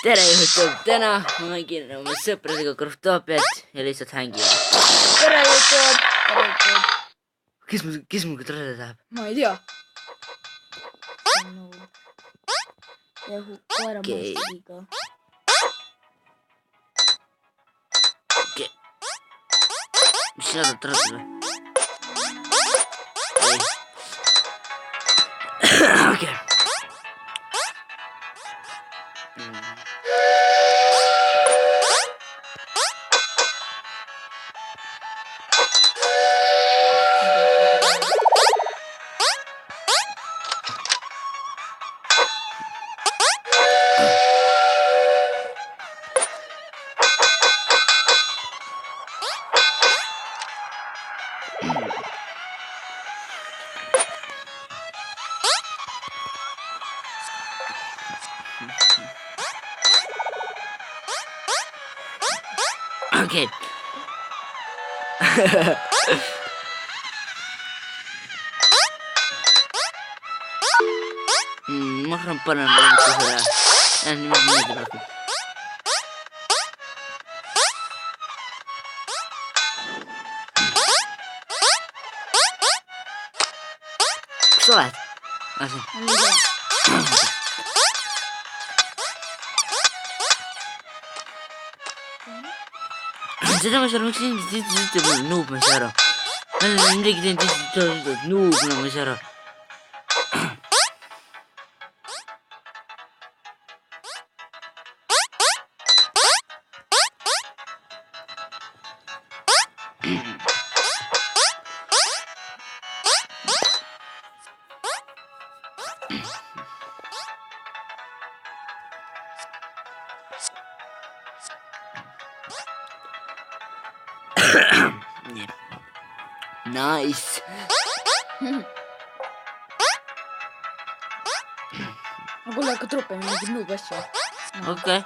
tere YouTube, täna ma mängin oma sõpradega Craftoopiat ja lihtsalt hängime. Tere YouTube, tere YouTube. Kes muga trelle tahab? Ma ei tea. Koera maskiga. Okei. Mis sina tahad trelle või? Ei. Okei. Okei. Ma arvan panen seda. Niimoodi meeldib rohkem. Kus sa oled? Seda ma ei saa aru, miks inimesed ütleb mulle noob, ma ei saa aru. Ma olen midagi teinud, ütleb noob, no ma ei saa aru. Nice. Ma kuule hakka truppe mingi noob asju. Okei.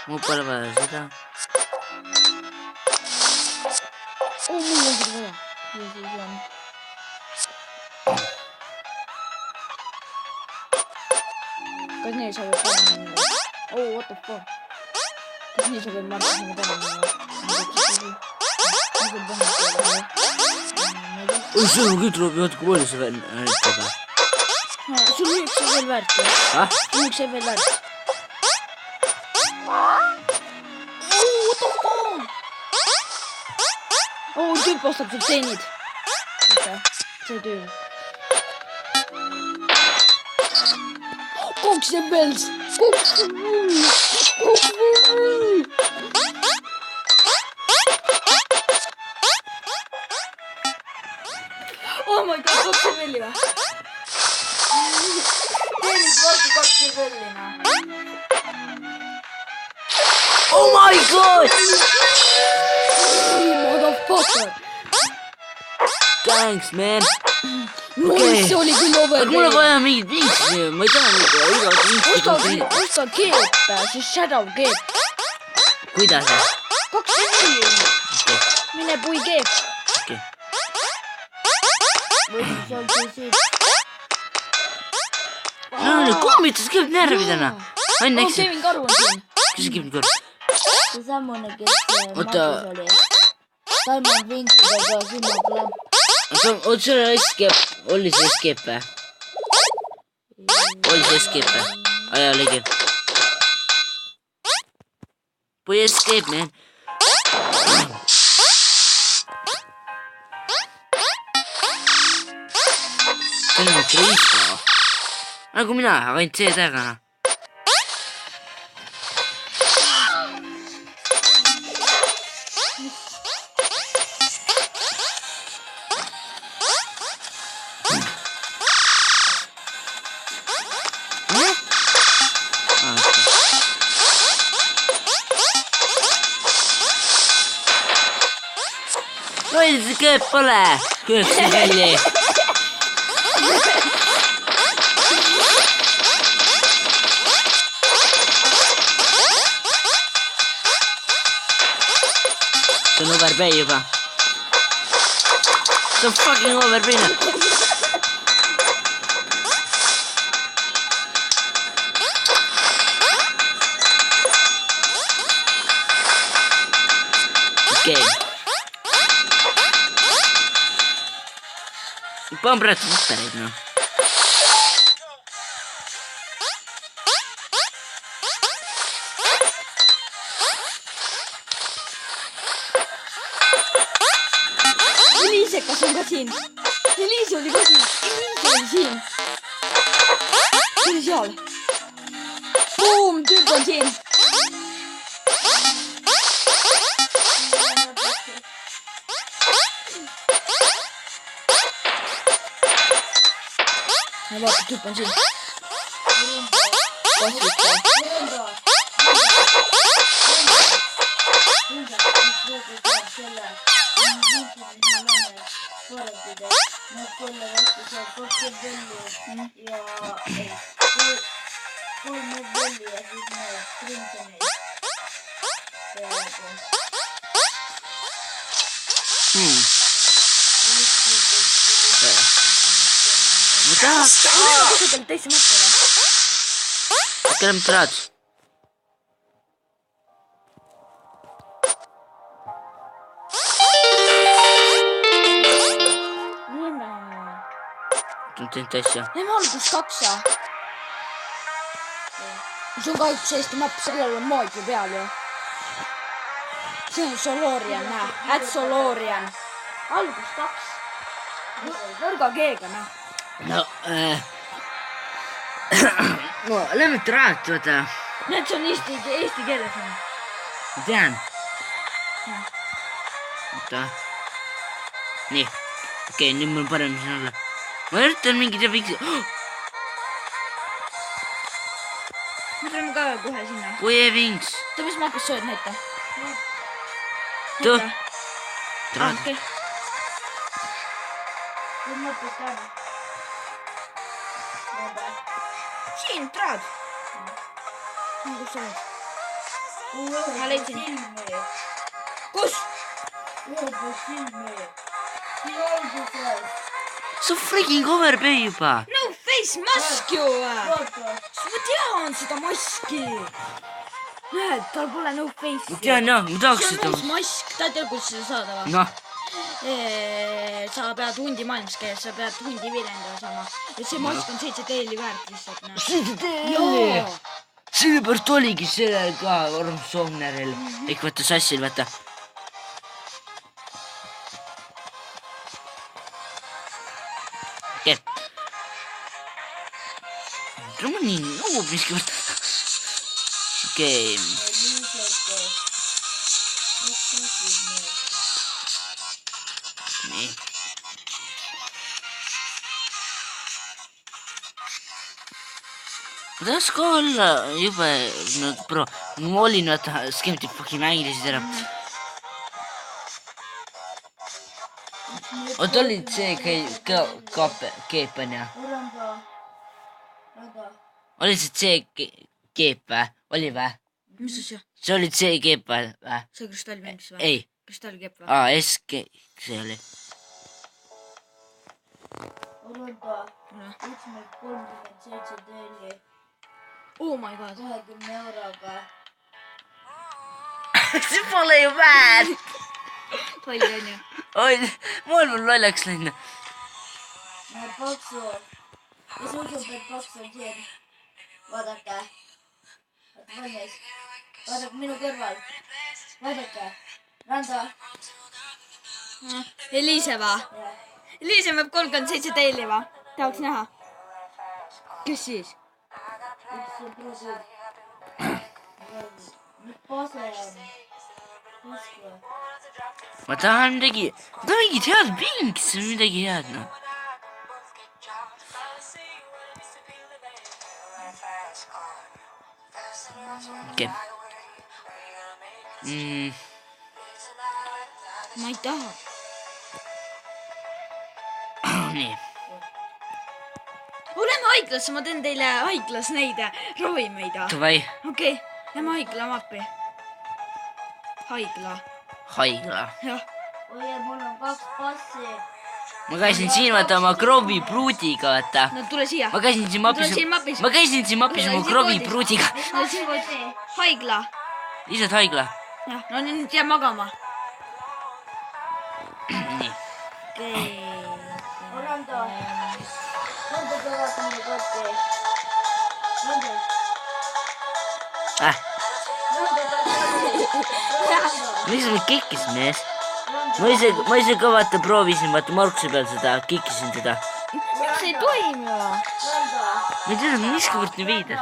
Mul pole vaja seda. Mul on seda vaja. Ja siis on. Kas nii sa võid panna minna? What the fuck? Kas nii sa võid marka sinna panna minna? Oi, sul on küll tuleb juhatu, kui palju see veel näitab. Sul on üks veel väärt. Üks veel väärt. What the fuck? Tüüp ostab sul teenid. See tüüp. Koks jääb veel. Koks jääb veel. Oh my god, kaks jääb velli või? Teenid vastu kaks jääb vellina. Oh my god! Motherfucker! Thanks, man. Okei. See oli küll over. Mul on vaja mingit vinksi, ma ei taha mida. Osta keep, siis shadow keep. Kuidas? Kaks jääb velli. Mine pui keep. Okei. Või siis on siis... No, kummitus käib närvidena. Ain näks. Kevin Karu on siin. Kes see Kevin Karu? See samune, kes matus oli. Diamond Wingsidega sinna klapp. Oot, sul on escape. Oli see escape või? Oli see escape või? Aja ligi. Pui escape, man. See on kriiska. Nagu mina, aga ainult see tägana. Oi, see keep pole. Kuidas see välja? See on overpay juba. See on fucking overpay. okei. Panen praegu mustereid, noh. Eliisekas on ka siin. Eliise oli ka siin. Eliise oli siin. See oli seal. Boom, tüüp on siin. Ja vaata, tüüp on siin. Kasvita. Ma tahaks... Kusagil teise mõttele. Kelem traad. On teinud asja. Ema algus 2. See on kahjuks Eesti mapp, sellel on moodi peal ju. See on Solorian, näe. Solorian. Algus 2. Võrga G-ga, näe. No, no, lähme traat, vaata. Need see on eesti keeles. Ma tean. Oota. Nii. Okei, nüüd mul parem siin olla. Ma üritan mingi teha Me tuleme ka kohe sinna. kui Vinks. Ta mis mapis sööd näita? Tõ. Traat. Okei. Nüüd mapis ka. Siin, traad. Kus sa oled? Ma leidsin. Kus? See on freaking overpay juba. No face mask ju! Ma tean seda maski! Näed, tal pole no face. Ma tean jah, ma tahaks See seda. on uus mask, ta teab, kus seda saada või? Noh, Sa pead hundi maailmas käia, sa pead hundi vilendada saama. Ja see mask on 7 teeli väärt lihtsalt, näe. Joo! sellepärast oligi sellel ka Ormsovneril. Ehk vaata sassil, vaata. Okei. Tule ma nii noob miskivõrd. Okei. Nii. Ma tahaks ka olla jube, no bro, ma olin vaata Skemti fucking mängisid ära. Oot olid see keep on ja? Olid see keep vä? Oli vä? Mis asja? See olid see keep vä? See kristallmängis või? Ei. Kristallkepp või? S-keep, see oli. Oh my god. 20 euroga. See pole ju väär! Palju on ju. Oi, mul lollaks läinud. Paksu. Kes usub, et Paksu on siin? Vaadake. Valmis. Vaadake minu kõrval. Vaadake. Randa. Eliise va? Eliise peab 37 teili va? Tahaks näha. Kes siis? Üks on pruusid. Pase on. Paske. Ma tahan mingit head pinks, midagi head, noh. Okei. Ma ei taha. Nii. Oleme haiglasse, ma teen teile haiglas neid ravimeid. Davai. Okei, lähme haigla mappi. Haigla. Haigla. Jah. Oi, mul on 2 passi. Ma käisin siin vaata oma Krovi pruudiga, vaata. No tule siia. Ma käisin siin mapis oma Krovi pruudiga. Haigla. Lihtsalt haigla. Jah, no nüüd jää magama. okei . Orlando . Rando peab vaatama meie kotti . Rando . Ah, Rando peab vaatama . miks ma kikkisin , mees ? Rando . ma ise ka vaata proovisin , vaata Markuse peal seda , kikkisin teda . miks ei toimi ? Rando . ma ei tea , miskivõrd nii veider .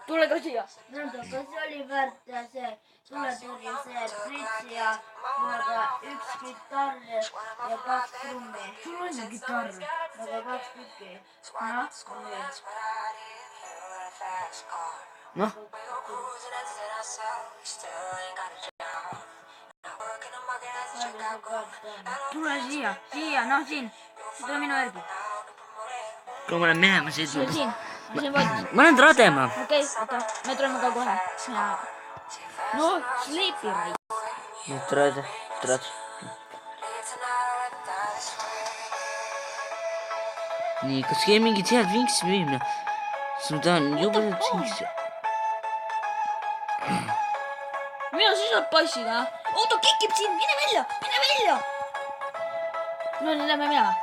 tule ka siia . Rando , kas see oli väärt see tuletõrje , see prits ja aga üks kitarr ja kaks trummi ? sul on ju kitarr . aga kaks tükki . jah . noh , tule siia , siia , noh siin . tule minu järgi . kui ma olen minema tule sõitnud . siin , ma siin voodis . ma lähen radema . okei , oota , me tuleme ka kohe . no sleepi rai . Rade . nii , kas keegi mingit head vinksi müüb , noh ? siis ma tahan jubedalt vinksi . mina siis saab passida . auto kikib siin , mine välja , mine välja . no nii , lähme minema .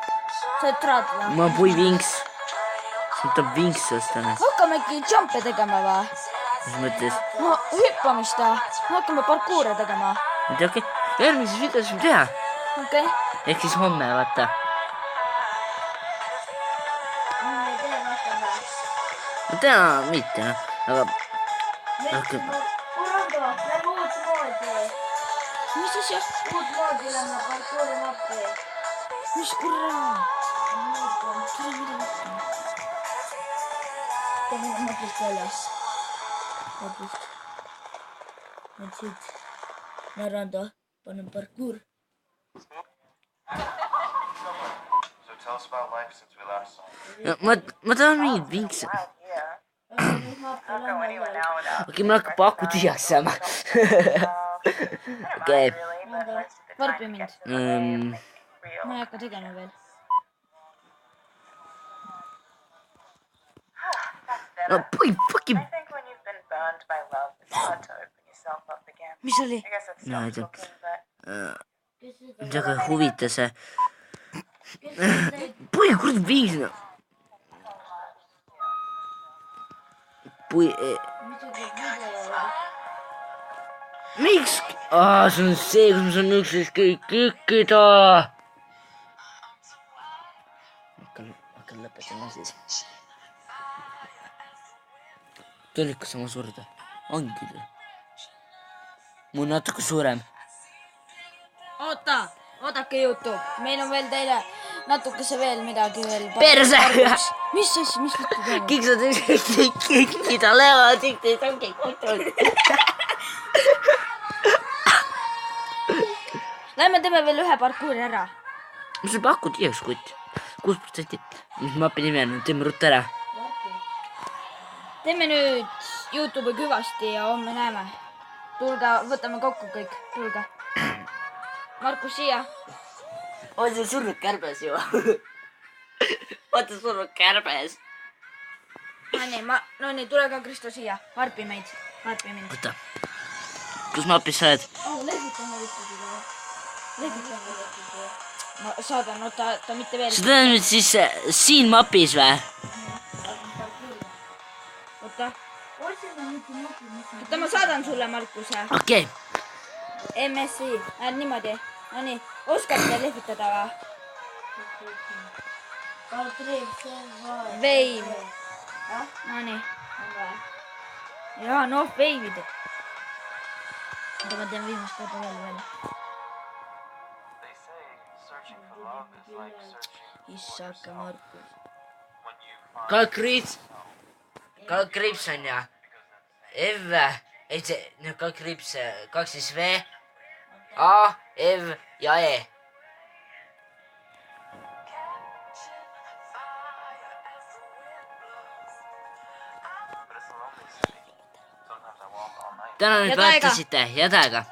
sa oled traad või ? ma pui vinks . siis tahab vinksi osta , noh . hakkame äkki jump'e tegema või ? mis mõttes ? no hüppamist või ? hakkame parkuure tegema . ma ei tea , okei . järgmises videos võime teha . okei . ehk siis homme , vaata . me ei tee rohkem või ? no täna mitte , noh . aga Rando , lähme uut moodi . mis asja ? uut moodi lähme parkouri mappi . mis kurat ? teeme mapist väljas . mapist . nüüd siit . no Rando , paneme parkuur . So tell us about life since we last saw you. no, ma tahan mingit vinkse . nüüd mappi lähme veel . okei , mul hakkab aku tühjaks saama . okei . Rando , varpi mind . ma ei hakka tegema veel . no pui , fucking . I think when you've been burned by love, it's hard to open yourself up again. mis oli ? I guess it's No, I self don't- talking, but kes seda , väga huvitas . kes seda teeb ? pui , kurat viis , noh . pui , mis see teeb video ? miks ? see on see , kus ma saan üksteist kõik kikkida . hakkan lõpetama siis . ta on ikka sama surda . ongi ta . mul natuke suurem . oota , oodake Youtube , meil on veel teile natukese veel midagi veel . Perse! mis asja , mis juttu toimub ? kiksad üksteist kikkida , lähevad üksteist ongi kotul . Lähme teeme veel ühe parkuuri ära . mis sa pakud igaks kutt ? 6%. mis mapi nimi on , teeme ruttu ära . teeme nüüd Youtube'i küvasti ja homme näeme . tulge , võtame kokku kõik , tulge . Markus siia . on see surnud kärbes ju ? vaata surnud kärbes . no nii , tule ka Kristo siia , varpi meid , varpi mind . oota , kus mapis sa oled ? lehvitame ikkagi või ? lehvitame ikkagi . ma saadan , oota , mitte veel . sa oled nüüd siis siin mapis või ? oota , otsime nüüd mapi , mis on . oota , ma saadan sulle , Markus . okei , MSI , niimoodi , no nii , oskate lehvitada või ? Veim. no nii , jaa , noh , veivid . oota , ma teen viimast korda veel . They say searching for love is like searching issake , Markus . when you find kalkriips on ja Ev , ei see , no kalkriips , 2 siis V , A , Ev ja E . but it's a lonely city. Sometimes I walk all night. täna nüüd Ja täiega. vaatasite , head aega